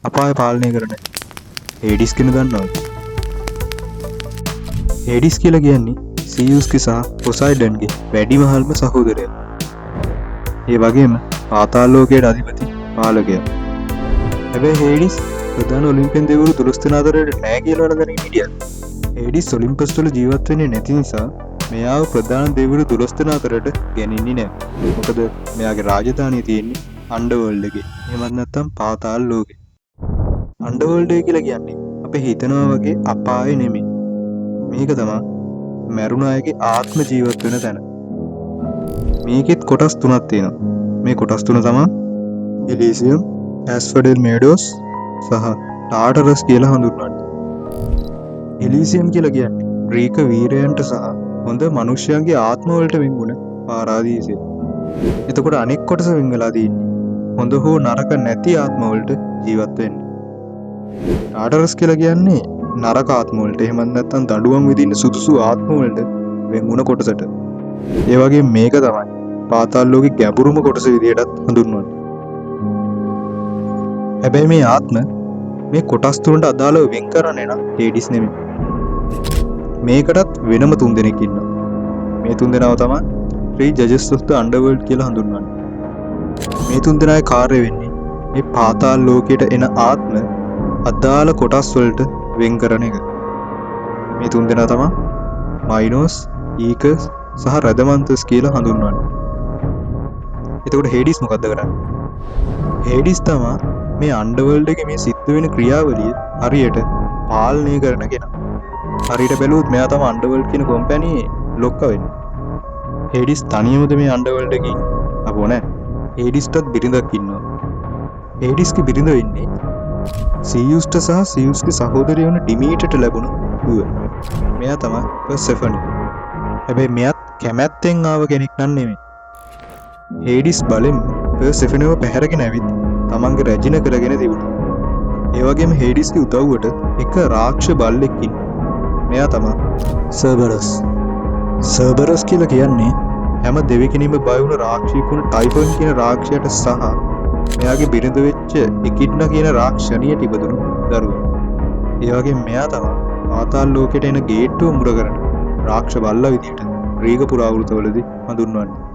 අපාය පාලනය කරන හේඩිස් කෙන දන්නවද? හේඩිස් කියලා කියන්නේ සියුස්ගේ සහ පොසයිඩන්ගේ වැඩිමහල්ම සහෝදරයා. ඒ වගේම පාතාල ලෝකයට අධිපති පාලකයා. හැබැයි හේඩිස් ප්‍රධාන ඔලිම්පියන් දෙවිවරු 12 දෙනා අතරට නෑ කියලා දැනගෙන හිටියා. හේඩිස් ඔලිම්පස් වල ජීවත් වෙන්නේ නැති නිසා මෙයාව ප්‍රධාන දෙවිවරු 12 දෙනා අතරට ගෙනින්නේ නෑ. මොකද මෙයාගේ රාජධානිය තියෙන්නේ අන්ඩර්වර්ල්ඩ් එකේ. එහෙමත් නැත්නම් පාතාල ලෝකේ. අන්ඩර්වර්ල්ඩ් එක කියලා කියන්නේ අපි හිතනවා වගේ අපාය නෙමෙයි. මේක තමයි මැරුණ අයගේ ආත්ම ජීවත් වෙන තැන. මේකෙත් කොටස් තුනක් තියෙනවා. මේ කොටස් තුන තමයි එලිසියම්, ඇස්ෆඩෙල් මේඩෝස් සහ ටාටරස් කියලා හඳුන්වන්නේ. එලිසියම් කියලා කියන්නේ ග්‍රීක වීරයන්ට සහ හොඳ මිනිසයන්ගේ ආත්ම වලට වෙන්ගුණ පාරාදීසය. එතකොට අනෙක් කොටස වෙන් වෙලා තියෙන්නේ හොඳ හෝ නරක නැති ආත්ම වලට ජීවත් වෙන්න. ටාටරස් කියලා කියන්නේ නරක ආත්ම වලට එහෙමත් නැත්නම් දඬුවම් විඳින්න සුදුසු ආත්ම වලට වෙන්ගුණ කොටසට. ඒ වගේ මේක තමයි පාතාල ලෝකේ ගැඹුරුම කොටස විදියටත් හඳුන්වන්නේ. හැබැයි මේ ආත්ම මේ කොටස් තුනට අදාළව වෙන් කරන්නේ නම් හේඩිස් නෙමෙයි. මේකටත් වෙනම තුන් දෙනෙක් ඉන්නවා. මේ තුන් දෙනාව තමයි three judges of the underworld කියලා හඳුන්වන්නේ. මේ තුන් දෙනාගේ කාර්යය වෙන්නේ මේ පාතාල ලෝකයට එන ආත්ම අදාළ කොටස් වලට වෙන් කරන එක. මේ තුන් දෙනා තමයි මයිනෝස්, ඊකස් සහ රැදමන්තස් කියලා හඳුන්වන්නේ. එතකොට හේඩිස් මොකද්ද කරන්නේ? හේඩිස් තමයි මේ අන්ඩර්වර්ල්ඩ් එකේ මේ සිද්ධ වෙන ක්‍රියාවලිය හරියට පාලනය කරන කෙනා. හරියට බැලුවොත් මෙයා තමයි අන්ඩර්වර්ල්ඩ් කියන කම්පැනි ලොක්ක වෙන්නේ. හේඩිස් තනියමද මේ අන්ඩර්වර්ල්ඩ් එකේ ඉන්නේ? අපෝ නෑ. හේඩිස්ටත් බිරිඳක් ඉන්නවා. හේඩිස්ගේ බිරිඳ වෙන්නේ සියුස්ට සහ සියුස්ගේ සහෝදරිය වන ඩිමීටට ලැබුණු දුව. මෙයා තමයි පර්සෙෆනි. හැබැයි මෙයාත් කැමැත්තෙන් ආව කෙනෙක් නන් නෙමෙයි. හේඩිස් බලෙන් පර්සෙෆනිව පැහැරගෙන ඇවිත් තමන්ගේ රැජින කරගෙන තිබුණා. ඒ වගේම හේඩිස්ගේ උදව්වට එක රාක්ෂස බල්ලෙක් ඉන්නවා. මෙයා තමයි සර්බරස්. සර්බරස් කියලා කියන්නේ හැම දෙවි කෙනෙක්ම බය වුණ රාක්ෂසියෙකුට ටයිෆන් කියන රාක්ෂසයට සහ මෙයාගේ බිරිඳ වෙච්ච එකිඩ්නා කියන රාක්ෂණියට ඉපදුණු දරුවා. ඒ වගේම මෙයා තමයි පාතාල ලෝකයට එන ගේට්ටුව මුර කරන රාක්ෂස බල්ලා විදියට ග්‍රීක පුරාවෘතවලදී හඳුන්වන්නේ.